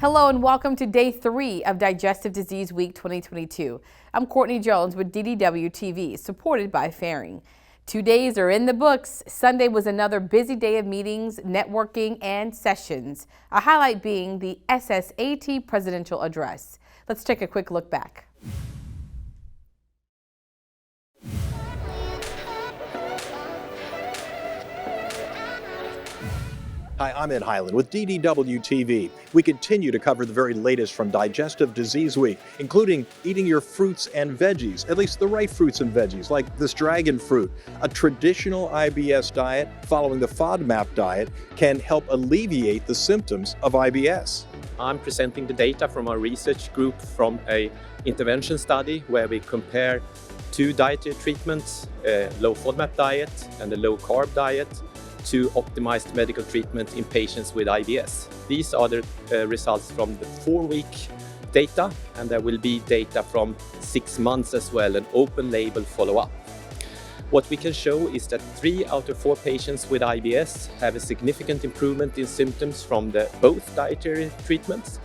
Hello and welcome to day 3 of Digestive Disease Week 2022. I'm Courtney Jones with DDW TV, supported by Ferring. 2 days are in the books. Sunday was another busy day of meetings, networking, and sessions. A highlight being the SSAT presidential address. Let's take a quick look back. Hi, I'm Ed Highland with DDW TV. We continue to cover the very latest from Digestive Disease Week, including eating your fruits and veggies, at least the right fruits and veggies, like this dragon fruit. A traditional IBS diet following the FODMAP diet can help alleviate the symptoms of IBS. I'm presenting the data from our research group from a intervention study where we compare 2 dietary treatments, a low FODMAP diet and a low carb diet, to optimized medical treatment in patients with IBS. These are the results from the 4-week data, and there will be data from 6 months as well, an open label follow-up. What we can show is that 3 out of 4 patients with IBS have a significant improvement in symptoms from both dietary treatments,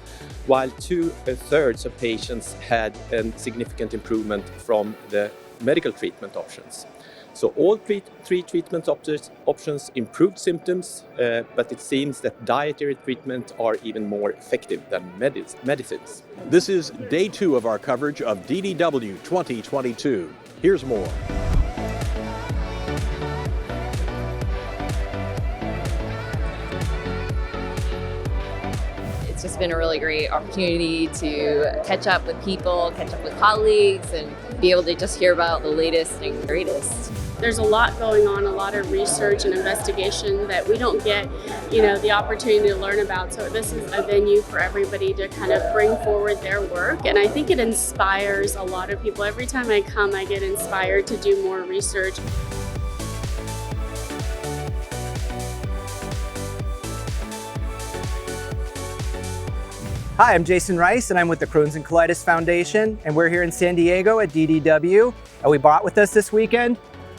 while 2/3 of patients had a significant improvement from the medical treatment options. So all 3 treatment options improved symptoms, but it seems that dietary treatment are even more effective than medicines. This is day 2 of our coverage of DDW 2022. Here's more. It's just been a really great opportunity to catch up with people, catch up with colleagues, and be able to just hear about the latest and greatest. There's a lot going on, a lot of research and investigation that we don't get, the opportunity to learn about. So this is a venue for everybody to kind of bring forward their work. And I think it inspires a lot of people. Every time I come, I get inspired to do more research. Hi, I'm Jason Rice, and I'm with the Crohn's and Colitis Foundation, and we're here in San Diego at DDW, and we brought with us this weekend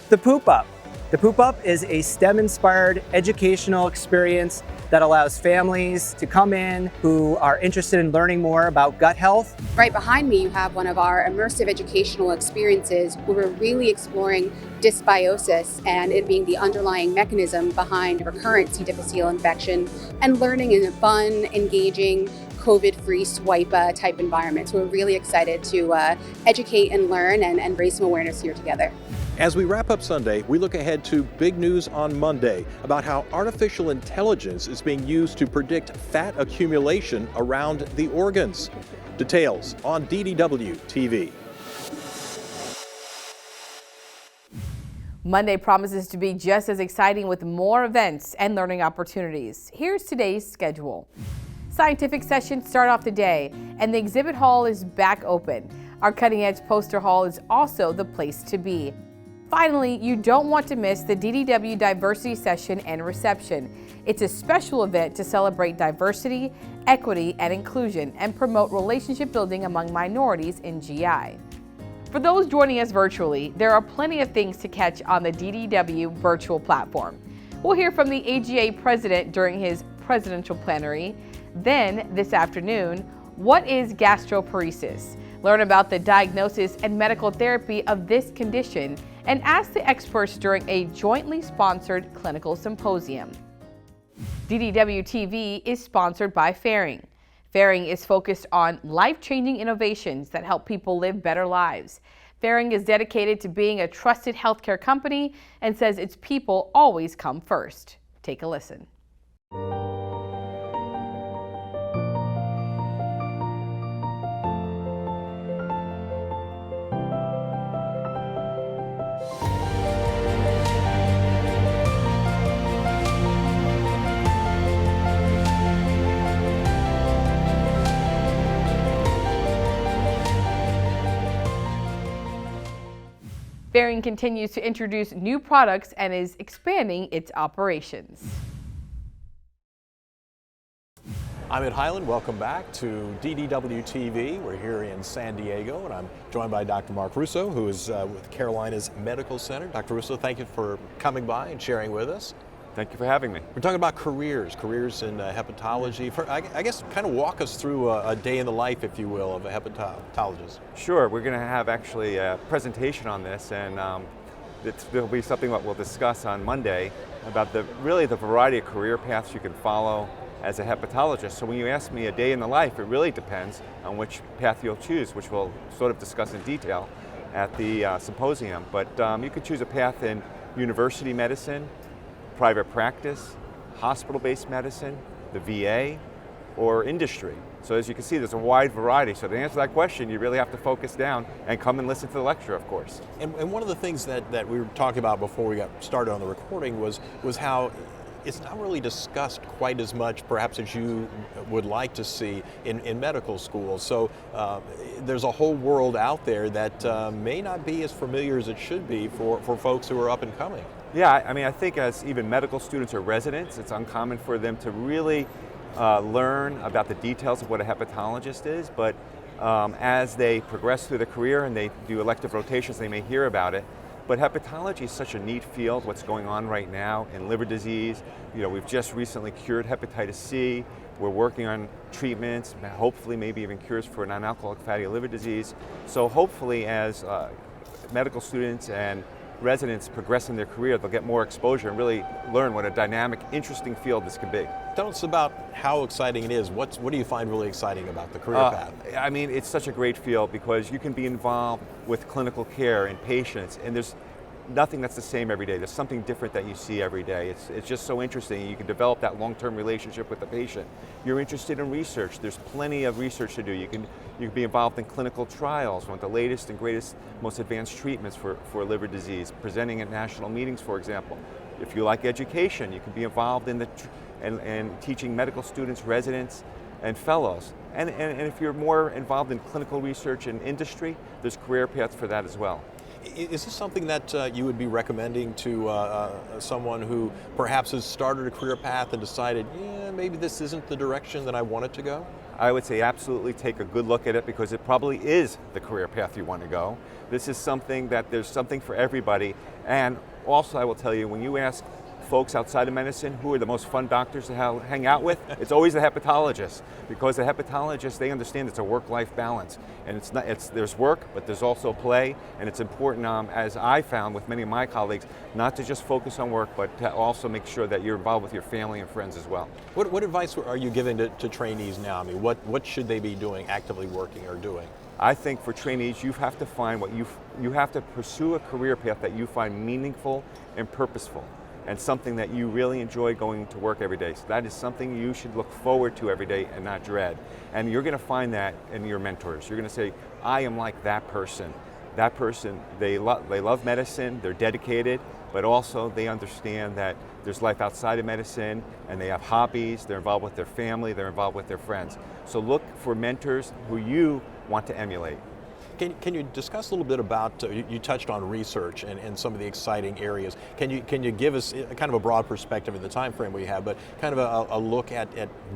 the PoopUp. The PoopUp is a STEM-inspired educational experience that allows families to come in who are interested in learning more about gut health. Right behind me, you have one of our immersive educational experiences where we're really exploring dysbiosis and it being the underlying mechanism behind recurrent C. difficile infection, and learning in a fun, engaging, COVID-free swipe type environment. So we're really excited to educate and learn and raise some awareness here together. As we wrap up Sunday, we look ahead to big news on Monday about how artificial intelligence is being used to predict fat accumulation around the organs. Details on DDW TV. Monday promises to be just as exciting with more events and learning opportunities. Here's today's schedule. Scientific sessions start off the day, and the exhibit hall is back open. Our cutting-edge poster hall is also the place to be. Finally, you don't want to miss the DDW Diversity Session and Reception. It's a special event to celebrate diversity, equity, and inclusion and promote relationship building among minorities in GI. For those joining us virtually, there are plenty of things to catch on the DDW virtual platform. We'll hear from the AGA president during his presidential plenary. Then, this afternoon, what is gastroparesis? Learn about the diagnosis and medical therapy of this condition and ask the experts during a jointly sponsored clinical symposium. DDW TV is sponsored by Ferring. Ferring is focused on life-changing innovations that help people live better lives. Ferring is dedicated to being a trusted healthcare company and says its people always come first. Take a listen. Ferring continues to introduce new products and is expanding its operations. I'm Ed Highland. Welcome back to DDW TV. We're here in San Diego, and I'm joined by Dr. Mark Russo, who is with Carolina's Medical Center. Dr. Russo, thank you for coming by and sharing with us. Thank you for having me. We're talking about careers in hepatology. I guess kind of walk us through a day in the life, if you will, of a hepatologist. Sure, we're going to have actually a presentation on this, and there'll be something that we'll discuss on Monday about really the variety of career paths you can follow as a hepatologist. So when you ask me a day in the life, it really depends on which path you'll choose, which we'll sort of discuss in detail at the symposium. But you could choose a path in university medicine, private practice, hospital-based medicine, the VA, or industry. So as you can see, there's a wide variety. So to answer that question, you really have to focus down and come and listen to the lecture, of course. And one of the things that we were talking about before we got started on the recording was how it's not really discussed quite as much, perhaps, as you would like to see in medical school. So there's a whole world out there that may not be as familiar as it should be for folks who are up and coming. Yeah, I mean, I think as even medical students or residents, it's uncommon for them to really learn about the details of what a hepatologist is, but as they progress through their career and they do elective rotations, they may hear about it. But hepatology is such a neat field, what's going on right now in liver disease. You know, we've just recently cured hepatitis C. We're working on treatments, hopefully maybe even cures for non-alcoholic fatty liver disease. So hopefully as medical students and residents progress in their career, they'll get more exposure and really learn what a dynamic, interesting field this could be. Tell us about how exciting it is. What do you find really exciting about the career path? I mean, it's such a great field because you can be involved with clinical care and patients, and there's nothing that's the same every day. There's something different that you see every day. It's just so interesting. You can develop that long-term relationship with the patient. You're interested in research. There's plenty of research to do. You can be involved in clinical trials, one of the latest and greatest, most advanced treatments for liver disease, presenting at national meetings, for example. If you like education, you can be involved in and teaching medical students, residents, and fellows. And if you're more involved in clinical research and industry, there's career paths for that as well. Is this something that you would be recommending to someone who perhaps has started a career path and decided, yeah, maybe this isn't the direction that I want it to go? I would say absolutely take a good look at it because it probably is the career path you want to go. This is something that there's something for everybody. And also I will tell you, when you ask folks outside of medicine who are the most fun doctors to hang out with, it's always the hepatologist, because the hepatologist, they understand it's a work-life balance, and there's work, but there's also play, and it's important, as I found with many of my colleagues, not to just focus on work, but to also make sure that you're involved with your family and friends as well. What advice are you giving to trainees now? I mean, what should they be doing, actively working or doing? I think for trainees, you have to find you have to pursue a career path that you find meaningful and purposeful, and something that you really enjoy going to work every day. So that is something you should look forward to every day and not dread. And you're gonna find that in your mentors. You're gonna say, I am like that person. That person, they love medicine, they're dedicated, but also they understand that there's life outside of medicine, and they have hobbies, they're involved with their family, they're involved with their friends. So look for mentors who you want to emulate. Can you discuss a little bit about, you touched on research and some of the exciting areas. Can you give us kind of a broad perspective of the time frame we have, but kind of a look at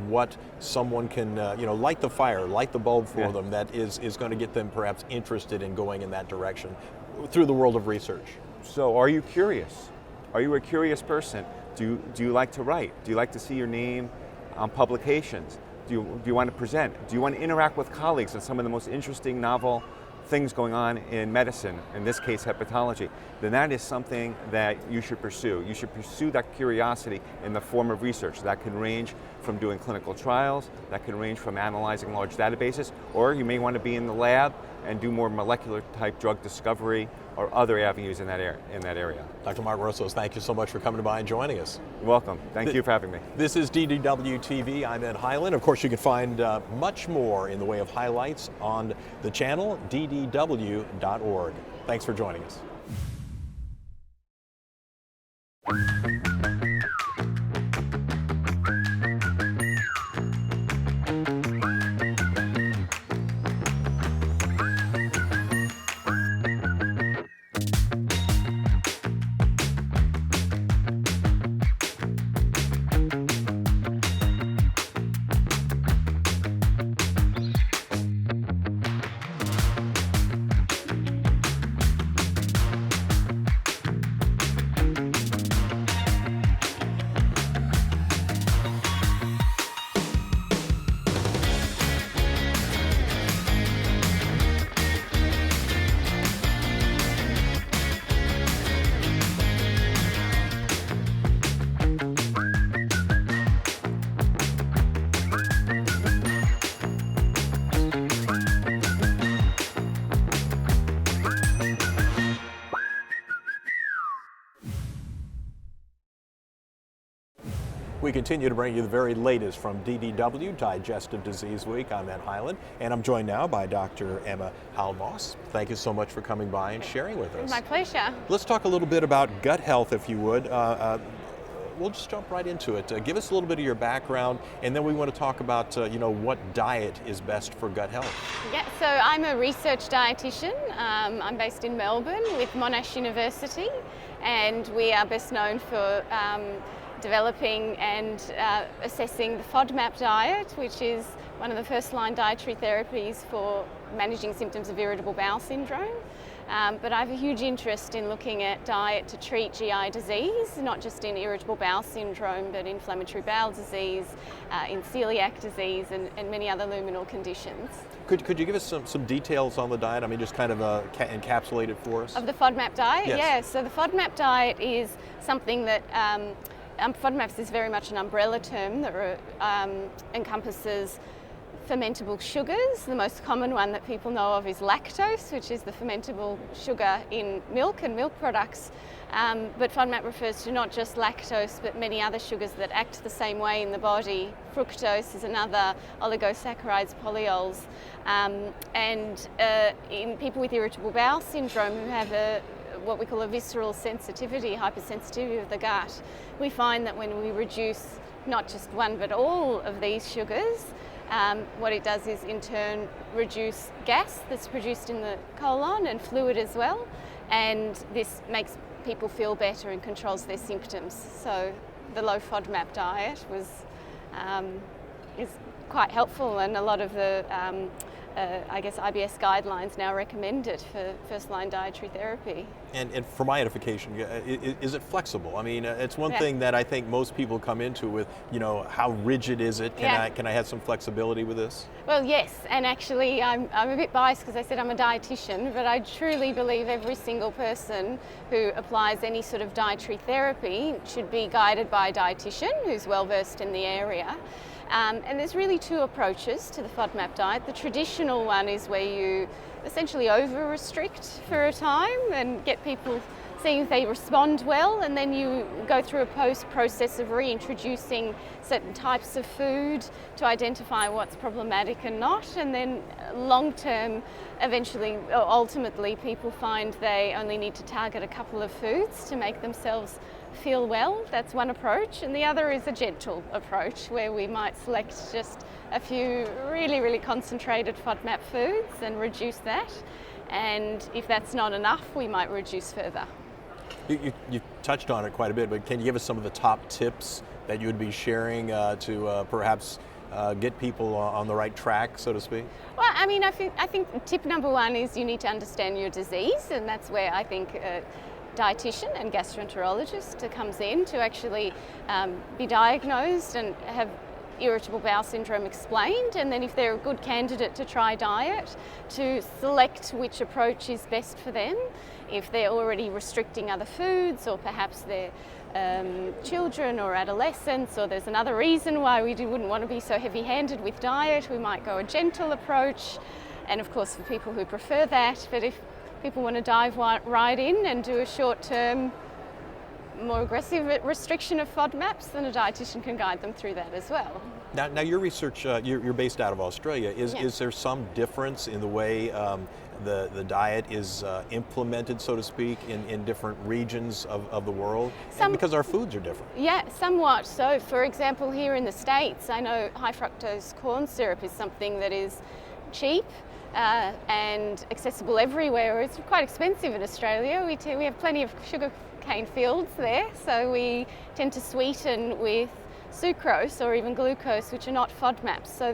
what someone can, light the fire, light the bulb for them that is going to get them perhaps interested in going in that direction through the world of research? So are you curious? Are you a curious person? Do you like to write? Do you like to see your name on publications? Do you want to present? Do you want to interact with colleagues on some of the most interesting, novel things going on in medicine, in this case hepatology? Then that is something that you should pursue. You should pursue that curiosity in the form of research. That can range from doing clinical trials, that can range from analyzing large databases, or you may want to be in the lab and do more molecular type drug discovery or other avenues in that area. Dr. Mark Rossos, thank you so much for coming by and joining us. You're welcome. Thank you for having me. This is DDW TV. I'm Ed Highland. Of course, you can find much more in the way of highlights on the channel, ddw.org. Thanks for joining us. We continue to bring you the very latest from DDW, Digestive Disease Week. I'm Ed Highland, and I'm joined now by Dr. Emma Halmos. Thank you so much for coming by and sharing with us. My pleasure. Let's talk a little bit about gut health, if you would. We'll just jump right into it. Give us a little bit of your background, and then we want to talk about, what diet is best for gut health. Yeah, so I'm a research dietitian. I'm based in Melbourne with Monash University, and we are best known for developing and assessing the FODMAP diet, which is one of the first-line dietary therapies for managing symptoms of irritable bowel syndrome. But I have a huge interest in looking at diet to treat GI disease, not just in irritable bowel syndrome, but inflammatory bowel disease, in celiac disease, and many other luminal conditions. Could you give us some details on the diet? I mean, just kind of encapsulate it for us. Of the FODMAP diet? Yes. Yeah, so the FODMAP diet is something that FODMAPs is very much an umbrella term that encompasses fermentable sugars. The most common one that people know of is lactose, which is the fermentable sugar in milk and milk products. But FODMAP refers to not just lactose, but many other sugars that act the same way in the body. Fructose is another, oligosaccharides, polyols. And in people with irritable bowel syndrome who have what we call a visceral sensitivity, hypersensitivity of the gut, we find that when we reduce not just one but all of these sugars, what it does is in turn reduce gas that's produced in the colon and fluid as well, and this makes people feel better and controls their symptoms. So the low FODMAP diet is quite helpful, and a lot of the IBS guidelines now recommend it for first-line dietary therapy. And for my edification, is it flexible? I mean, it's one thing that I think most people come into with, how rigid is it? Can I have some flexibility with this? Well, yes, and actually I'm a bit biased because I said I'm a dietitian, but I truly believe every single person who applies any sort of dietary therapy should be guided by a dietitian who's well versed in the area. And there's really two approaches to the FODMAP diet. The traditional one is where you essentially over-restrict for a time and get people seeing if they respond well, and then you go through a process of reintroducing certain types of food to identify what's problematic and not, and then long-term, ultimately people find they only need to target a couple of foods to make themselves feel well. That's one approach, and the other is a gentle approach where we might select just a few really, really concentrated FODMAP foods and reduce that, and if that's not enough, we might reduce further. You touched on it quite a bit, but can you give us some of the top tips that you would be sharing to perhaps get people on the right track, so to speak? Well, I mean, I think tip number one is you need to understand your disease, and that's where I think dietitian and gastroenterologist comes in to actually be diagnosed and have irritable bowel syndrome explained, and then if they're a good candidate to try diet, to select which approach is best for them. If they're already restricting other foods, or perhaps they're children or adolescents, or there's another reason why we wouldn't want to be so heavy-handed with diet, we might go a gentle approach, and of course for people who prefer that. But if people want to dive right in and do a short-term, more aggressive restriction of FODMAPs, then a dietitian can guide them through that as well. Now your research, you're based out of Australia. Is there some difference in the way the diet is implemented, so to speak, in different regions of the world? Because our foods are different. Yeah, somewhat. So, for example, here in the States, I know high fructose corn syrup is something that is cheap and accessible everywhere. It's quite expensive in Australia. We have plenty of sugar cane fields there, so we tend to sweeten with sucrose or even glucose, which are not FODMAPs. So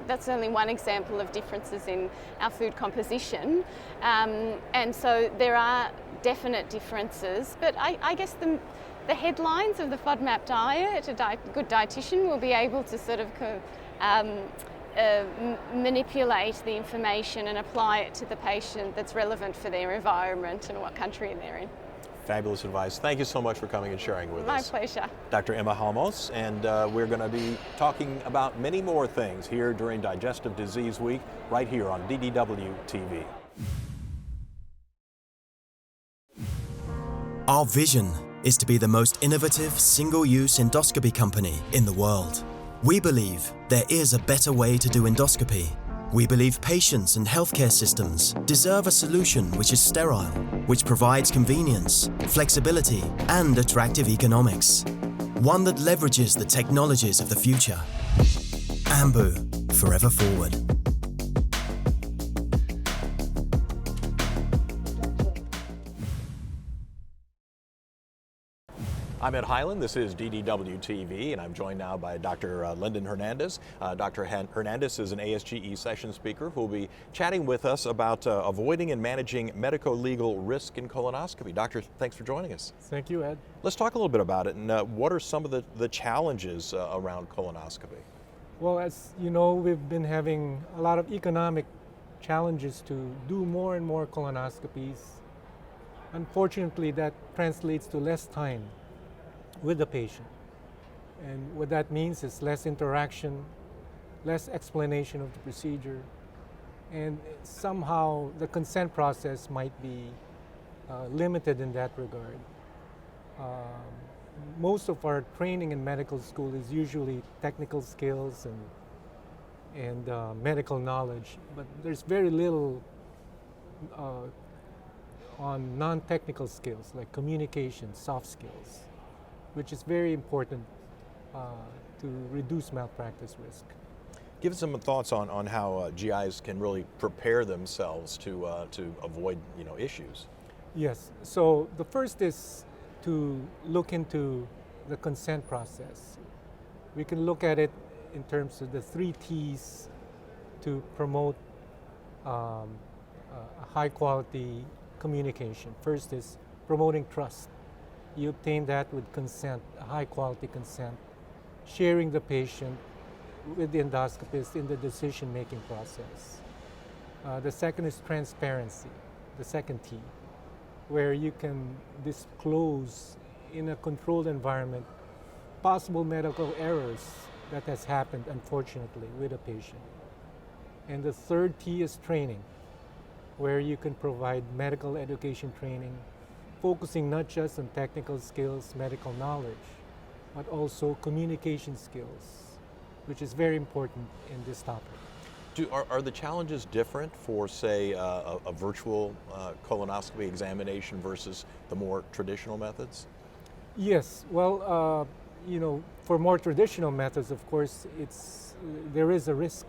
that's only one example of differences in our food composition, and so there are definite differences. But I guess the headlines of the FODMAP diet, a good dietitian will be able to sort of manipulate the information and apply it to the patient that's relevant for their environment and what country they're in. Fabulous advice. Thank you so much for coming and sharing with us. My pleasure. Dr. Emma Halmos, and we're going to be talking about many more things here during Digestive Disease Week, right here on DDW TV. Our vision is to be the most innovative, single-use endoscopy company in the world. We believe there is a better way to do endoscopy. We believe patients and healthcare systems deserve a solution which is sterile, which provides convenience, flexibility, and attractive economics. One that leverages the technologies of the future. Ambu, forever forward. I'm Ed Highland, this is DDW TV, and I'm joined now by Dr. Lyndon Hernandez. Dr. Hernandez is an ASGE session speaker who will be chatting with us about avoiding and managing medico-legal risk in colonoscopy. Doctor, thanks for joining us. Thank you, Ed. Let's talk a little bit about it, and what are some of the challenges around colonoscopy? Well, as you know, we've been having a lot of economic challenges to do more and more colonoscopies. Unfortunately, that translates to less time with the patient. And what that means is less interaction, less explanation of the procedure, and somehow the consent process might be limited in that regard. Most of our training in medical school is usually technical skills and medical knowledge, but there's very little on non-technical skills like communication, soft skills, which is very important to reduce malpractice risk. Give us some thoughts on how GIs can really prepare themselves to avoid issues. Yes, so the first is to look into the consent process. We can look at it in terms of the 3 T's to promote a high quality communication. First is promoting trust. You obtain that with consent, high quality consent, sharing the patient with the endoscopist in the decision-making process. The second is transparency, the second T, where you can disclose in a controlled environment possible medical errors that has happened, unfortunately, with a patient. And the third T is training, where you can provide medical education training, focusing not just on technical skills, medical knowledge, but also communication skills, which is very important in this topic. Are the challenges different for, say, a virtual colonoscopy examination versus the more traditional methods? Yes, well, for more traditional methods, of course, there is a risk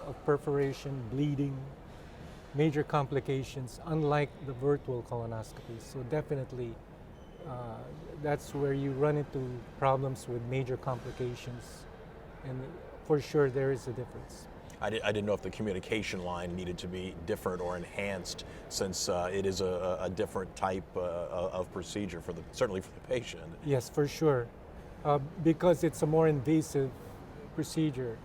of perforation, bleeding, major complications, unlike the virtual colonoscopy. So definitely, that's where you run into problems with major complications, and for sure there is a difference. I didn't know if the communication line needed to be different or enhanced, since it is a different type of procedure certainly for the patient. Yes, for sure. Because it's a more invasive procedure,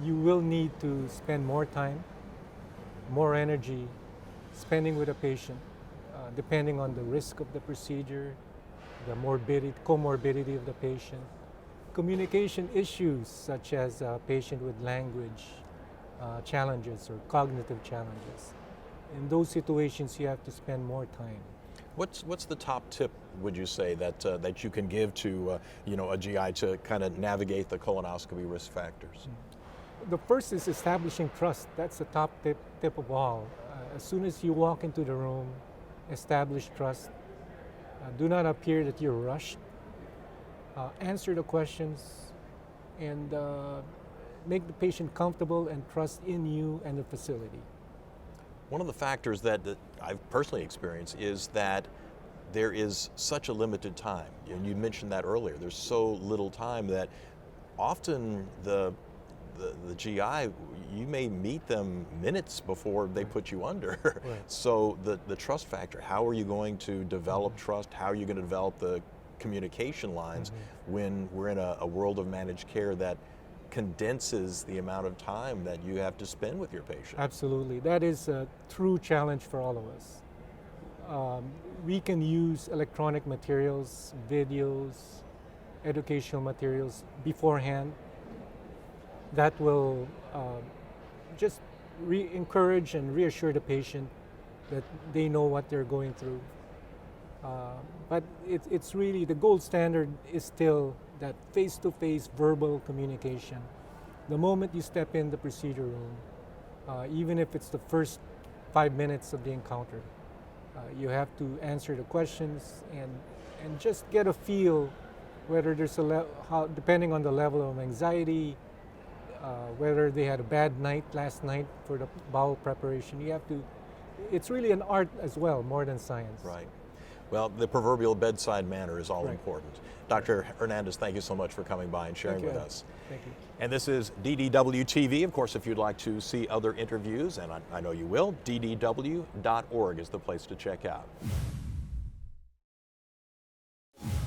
you will need to spend more time, more energy spending with a patient, depending on the risk of the procedure, the comorbidity of the patient, communication issues such as a patient with language challenges or cognitive challenges. In those situations, you have to spend more time. What's the top tip, would you say, that you can give to a GI to kind of navigate the colonoscopy risk factors? The first is establishing trust. That's the top tip of all. As soon as you walk into the room, establish trust. Do not appear that you're rushed. Answer the questions and make the patient comfortable and trust in you and the facility. One of the factors that I've personally experienced is that there is such a limited time. And you mentioned that earlier. There's so little time that often the GI, you may meet them minutes before they put you under. Right. So the trust factor, how are you going to develop trust? How are you going to develop the communication lines when we're in a world of managed care that condenses the amount of time that you have to spend with your patient? Absolutely. That is a true challenge for all of us. We can use electronic materials, videos, educational materials beforehand. That will just encourage and reassure the patient that they know what they're going through. But it's really, the gold standard is still that face-to-face verbal communication. The moment you step in the procedure room, even if it's the first 5 minutes of the encounter, you have to answer the questions and just get a feel whether there's depending on the level of anxiety, whether they had a bad night last night for the bowel preparation. You have to, it's really an art as well, more than science. Right. Well, the proverbial bedside manner is all Right. important. Dr. Hernandez, thank you so much for coming by and sharing with us. Thank you. And this is DDW TV. Of course, if you'd like to see other interviews, and I know you will, ddw.org is the place to check out.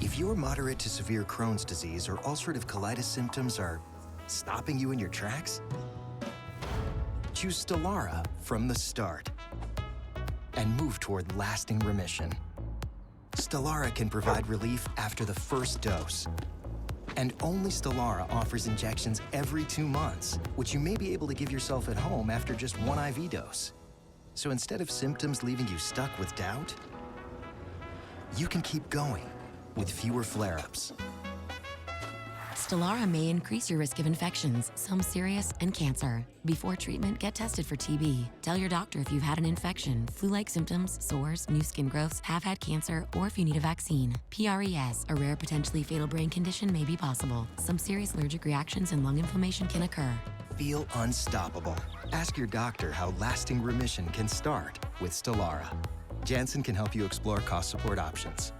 If your moderate to severe Crohn's disease or ulcerative colitis symptoms are stopping you in your tracks, choose Stelara from the start and move toward lasting remission. Stelara can provide relief after the first dose. And only Stelara offers injections every 2 months, which you may be able to give yourself at home after just 1 IV dose. So instead of symptoms leaving you stuck with doubt, you can keep going with fewer flare-ups. Stelara may increase your risk of infections, some serious, and cancer. Before treatment, get tested for TB. Tell your doctor if you've had an infection, flu-like symptoms, sores, new skin growths, have had cancer, or if you need a vaccine. PRES, a rare potentially fatal brain condition, may be possible. Some serious allergic reactions and lung inflammation can occur. Feel unstoppable. Ask your doctor how lasting remission can start with Stelara. Janssen can help you explore cost support options.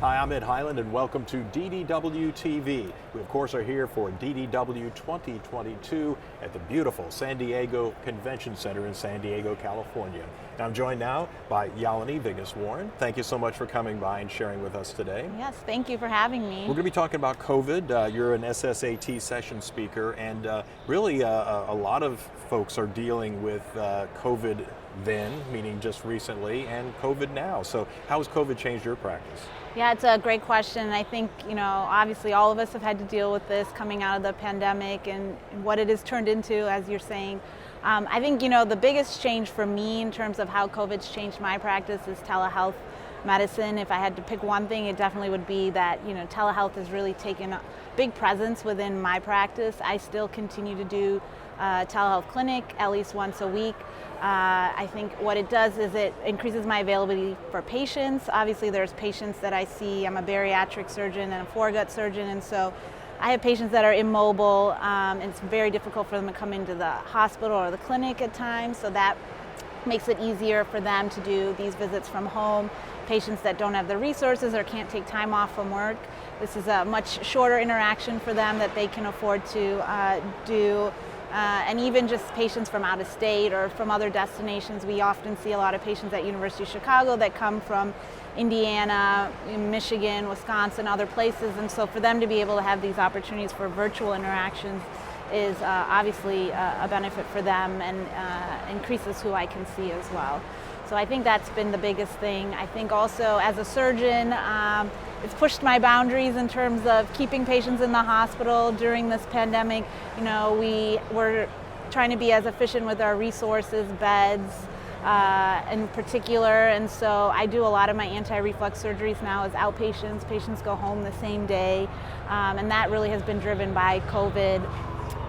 Hi, I'm Ed Highland, and welcome to DDW TV. We, of course, are here for DDW 2022 at the beautiful San Diego Convention Center in San Diego, California. And I'm joined now by Yalini Vigas-Warren. Thank you so much for coming by and sharing with us today. Yes, thank you for having me. We're going to be talking about COVID. You're an SSAT session speaker, and really a lot of folks are dealing with COVID then, meaning just recently, and COVID now. So how has COVID changed your practice? Yeah, it's a great question. I think, obviously all of us have had to deal with this coming out of the pandemic and what it has turned into, as you're saying. I think, the biggest change for me in terms of how COVID's changed my practice is telehealth medicine. If I had to pick one thing, it definitely would be that, telehealth has really taken a big presence within my practice. I still continue to do telehealth clinic at least once a week. I think what it does is it increases my availability for patients. Obviously there's patients that I see, I'm a bariatric surgeon and a foregut surgeon, and so I have patients that are immobile, and it's very difficult for them to come into the hospital or the clinic at times, so that makes it easier for them to do these visits from home. Patients that don't have the resources or can't take time off from work, this is a much shorter interaction for them that they can afford to do. And even just patients from out of state or from other destinations. We often see a lot of patients at University of Chicago that come from Indiana, Michigan, Wisconsin, other places. And so for them to be able to have these opportunities for virtual interactions is obviously a benefit for them and increases who I can see as well. So I think that's been the biggest thing. I think also as a surgeon, it's pushed my boundaries in terms of keeping patients in the hospital during this pandemic. We were trying to be as efficient with our resources, beds in particular, and so I do a lot of my anti-reflux surgeries now as outpatients. Patients go home the same day, and that really has been driven by COVID.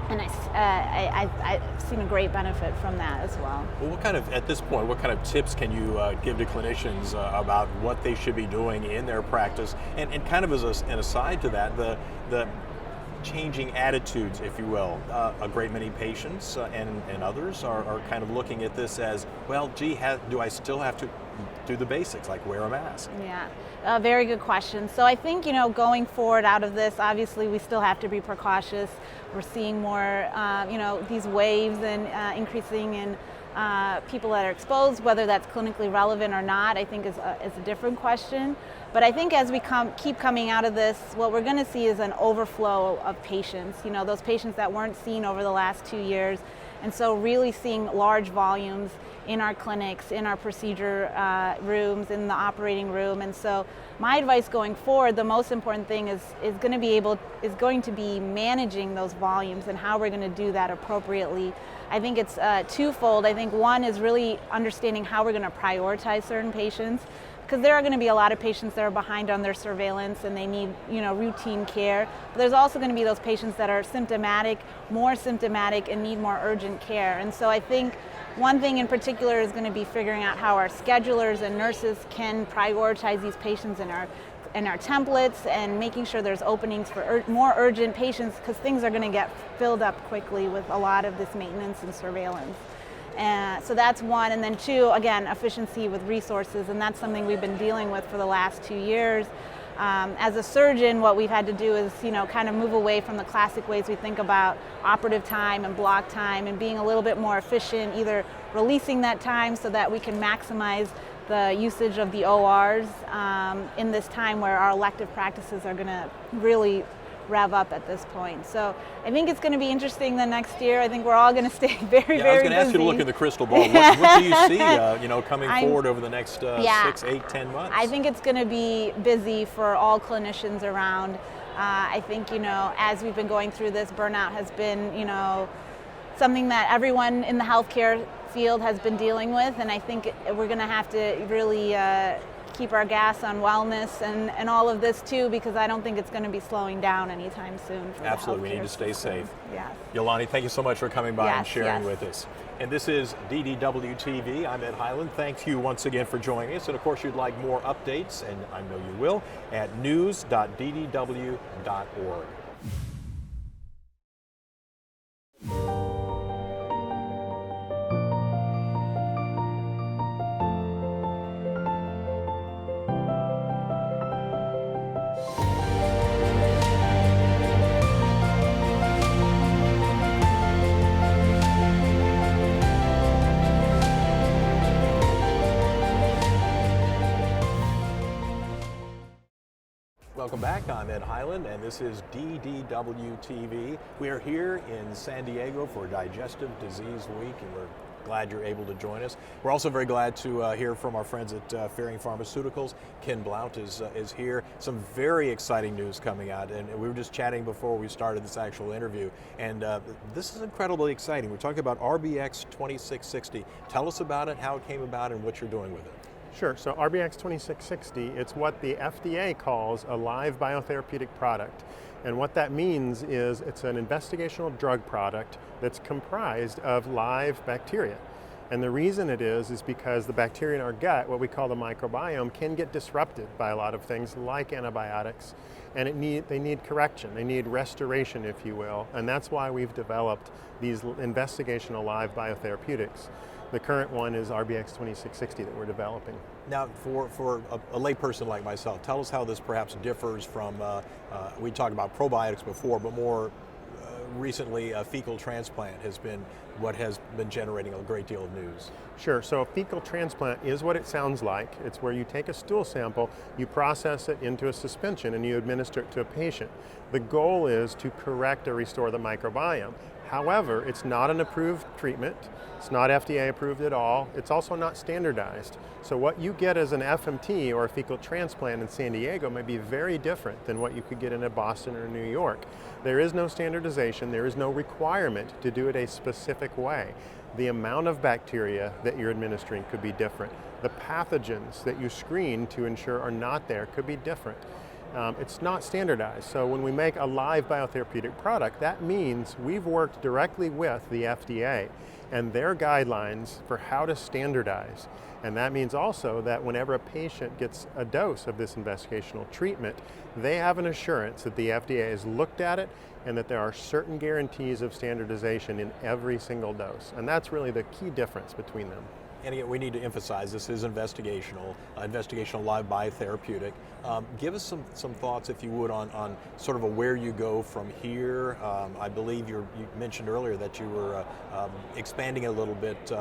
And I've seen a great benefit from that as well. Well, at this point, what kind of tips can you give to clinicians about what they should be doing in their practice? And kind of as an aside to that, the changing attitudes, if you will. A great many patients and others are kind of looking at this as, well, gee, do I still have to do the basics, like wear a mask? Yeah, very good question. So I think, going forward out of this, obviously we still have to be precautious. We're seeing more, these waves and increasing in people that are exposed, whether that's clinically relevant or not, I think is a different question. But I think as we keep coming out of this, what we're going to see is an overflow of patients, those patients that weren't seen over the last 2 years. And so really seeing large volumes in our clinics, in our procedure rooms, in the operating room. And so my advice going forward, the most important thing is going to be managing those volumes and how we're going to do that appropriately. I think it's twofold. I think one is really understanding how we're going to prioritize certain patients, because there are going to be a lot of patients that are behind on their surveillance and they need, routine care. But there's also going to be those patients that are symptomatic, more symptomatic, and need more urgent care. And so I think one thing in particular is going to be figuring out how our schedulers and nurses can prioritize these patients in our templates, and making sure there's openings for more urgent patients, because things are going to get filled up quickly with a lot of this maintenance and surveillance. So that's one. And then two, again, efficiency with resources, and that's something we've been dealing with for the last 2 years. As a surgeon, what we've had to do is, kind of move away from the classic ways we think about operative time and block time, and being a little bit more efficient, either releasing that time so that we can maximize the usage of the ORs in this time where our elective practices are going to really rev up at this point. So I think it's going to be interesting the next year. I think we're all going to stay very, very busy. I was going to ask you to look in the crystal ball. What do you see, coming forward over the next 6, 8, 10 months? I think it's going to be busy for all clinicians around. I think, as we've been going through this, burnout has been, something that everyone in the healthcare field has been dealing with, and I think we're going to have to really keep our gas on wellness and all of this too, because I don't think it's going to be slowing down anytime soon. Absolutely, we need to stay safe. Yes. Yolani, thank you so much for coming by and sharing with us. And this is DDW TV. I'm Ed Highland. Thank you once again for joining us. And of course, you'd like more updates, and I know you will, at news.ddw.org. Welcome back. I'm Ed Highland, and this is DDW TV. We are here in San Diego for Digestive Disease Week, and we're glad you're able to join us. We're also very glad to hear from our friends at Ferring Pharmaceuticals. Ken Blount is here. Some very exciting news coming out, and we were just chatting before we started this actual interview, and this is incredibly exciting. We're talking about RBX 2660. Tell us about it, how it came about, and what you're doing with it. Sure. So RBX 2660, it's what the FDA calls a live biotherapeutic product. And what that means is it's an investigational drug product that's comprised of live bacteria. And the reason it is because the bacteria in our gut, what we call the microbiome, can get disrupted by a lot of things like antibiotics. And they need correction, they need restoration, if you will. And that's why we've developed these investigational live biotherapeutics. The current one is RBX 2660 that we're developing. Now, for a layperson like myself, tell us how this perhaps differs from, we talked about probiotics before, but more recently a fecal transplant has been what has been generating a great deal of news. Sure, so a fecal transplant is what it sounds like. It's where you take a stool sample, you process it into a suspension, and you administer it to a patient. The goal is to correct or restore the microbiome. However, it's not an approved treatment. It's not FDA approved at all. It's also not standardized. So what you get as an FMT or a fecal transplant in San Diego may be very different than what you could get in a Boston or New York. There is no standardization. There is no requirement to do it a specific way. The amount of bacteria that you're administering could be different. The pathogens that you screen to ensure are not there could be different. It's not standardized. So when we make a live biotherapeutic product, that means we've worked directly with the FDA and their guidelines for how to standardize. And that means also that whenever a patient gets a dose of this investigational treatment, they have an assurance that the FDA has looked at it and that there are certain guarantees of standardization in every single dose. And that's really the key difference between them. And again, we need to emphasize this is investigational live biotherapeutic. Give us some thoughts, if you would, on sort of where you go from here. I believe you mentioned earlier that you were expanding a little bit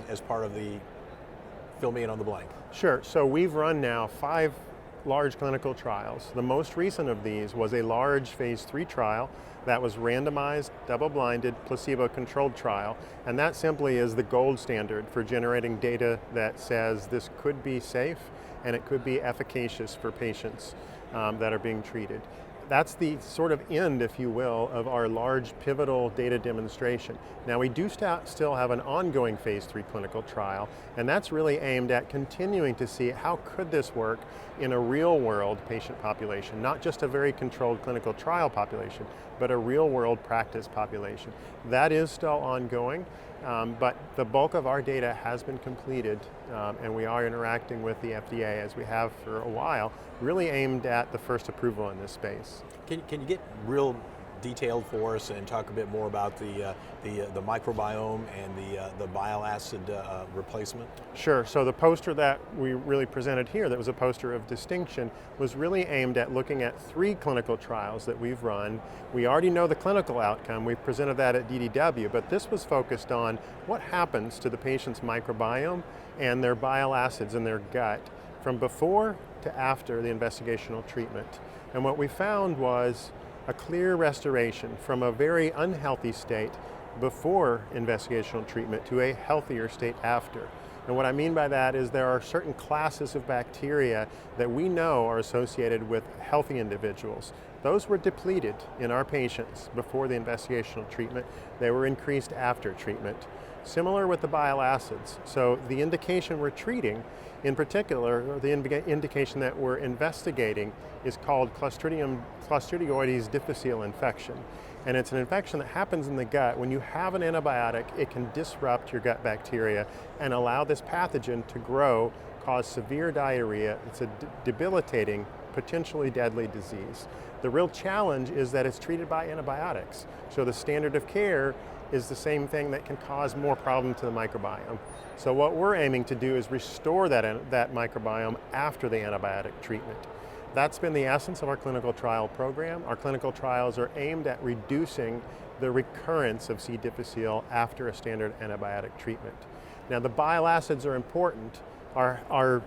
as part of the fill me in on the blank. Sure. So we've run now 5 large clinical trials. The most recent of these was a large phase 3 trial that was randomized, double-blinded, placebo-controlled trial, and that simply is the gold standard for generating data that says this could be safe and it could be efficacious for patients that are being treated. That's the sort of end, if you will, of our large pivotal data demonstration. Now we do still have an ongoing phase 3 clinical trial, and that's really aimed at continuing to see how could this work in a real world patient population, not just a very controlled clinical trial population, but a real world practice population. That is still ongoing, but the bulk of our data has been completed, and we are interacting with the FDA, as we have for a while, really aimed at the first approval in this space. Can you get real detailed for us and talk a bit more about the microbiome and the bile acid replacement? Sure. So the poster that we really presented here, that was a poster of distinction, was really aimed at looking at 3 clinical trials that we've run. We already know the clinical outcome. We've presented that at DDW, but this was focused on what happens to the patient's microbiome and their bile acids in their gut from before to after the investigational treatment. And what we found was a clear restoration from a very unhealthy state before investigational treatment to a healthier state after. And what I mean by that is there are certain classes of bacteria that we know are associated with healthy individuals. Those were depleted in our patients before the investigational treatment. They were increased after treatment. Similar with the bile acids. So the indication we're treating, in particular, the indication that we're investigating is called Clostridioides difficile infection. And it's an infection that happens in the gut. When you have an antibiotic, it can disrupt your gut bacteria and allow this pathogen to grow, cause severe diarrhea. It's a debilitating, potentially deadly disease. The real challenge is that it's treated by antibiotics. So the standard of care is the same thing that can cause more problem to the microbiome. So what we're aiming to do is restore that microbiome after the antibiotic treatment. That's been the essence of our clinical trial program. Our clinical trials are aimed at reducing the recurrence of C. difficile after a standard antibiotic treatment. Now the bile acids are important. Our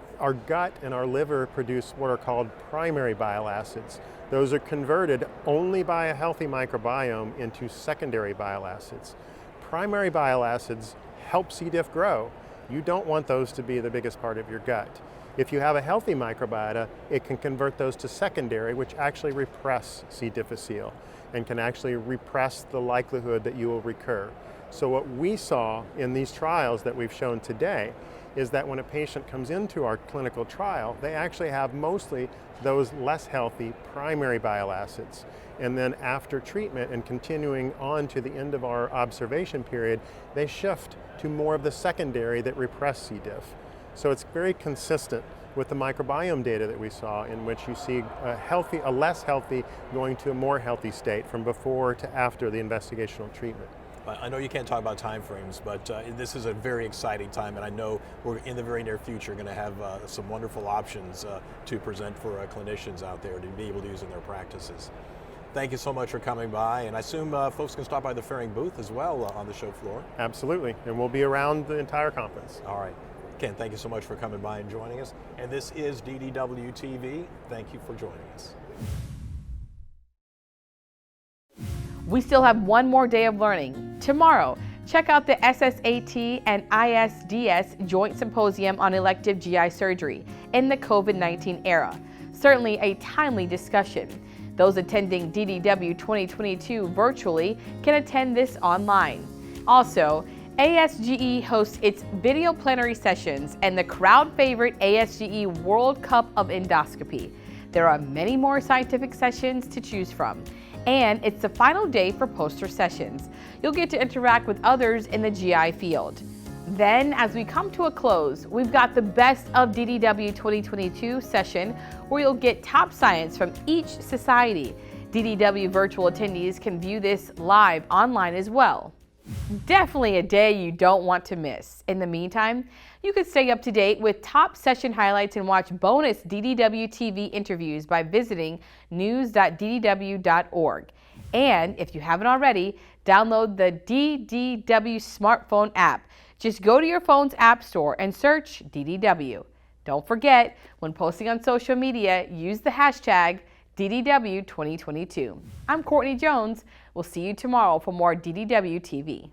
gut and our liver produce what are called primary bile acids. Those are converted only by a healthy microbiome into secondary bile acids. Primary bile acids help C. diff grow. You don't want those to be the biggest part of your gut. If you have a healthy microbiota, it can convert those to secondary, which actually repress C. difficile and can actually repress the likelihood that you will recur. So what we saw in these trials that we've shown today is that when a patient comes into our clinical trial, they actually have mostly those less healthy primary bile acids. And then after treatment and continuing on to the end of our observation period, they shift to more of the secondary that repress C. diff. So it's very consistent with the microbiome data that we saw, in which you see a less healthy going to a more healthy state from before to after the investigational treatment. I know you can't talk about timeframes, but this is a very exciting time, and I know we're in the very near future going to have some wonderful options to present for clinicians out there to be able to use in their practices. Thank you so much for coming by, and I assume folks can stop by the Fairing booth as well on the show floor. Absolutely, and we'll be around the entire conference. All right. Ken, thank you so much for coming by and joining us. And this is DDW TV. Thank you for joining us. We still have one more day of learning. Tomorrow, check out the SSAT and ISDS Joint Symposium on Elective GI Surgery in the COVID-19 era. Certainly a timely discussion. Those attending DDW 2022 virtually can attend this online. Also, ASGE hosts its video plenary sessions and the crowd favorite ASGE World Cup of Endoscopy. There are many more scientific sessions to choose from. And it's the final day for poster sessions. You'll get to interact with others in the GI field. Then, as we come to a close, we've got the Best of DDW 2022 session where you'll get top science from each society. DDW virtual attendees can view this live online as well. Definitely a day you don't want to miss. In the meantime, you can stay up to date with top session highlights and watch bonus DDW TV interviews by visiting news.ddw.org. And if you haven't already, download the DDW smartphone app. Just go to your phone's app store and search DDW. Don't forget, when posting on social media, use the hashtag DDW 2022. I'm Courtney Jones. We'll see you tomorrow for more DDW TV.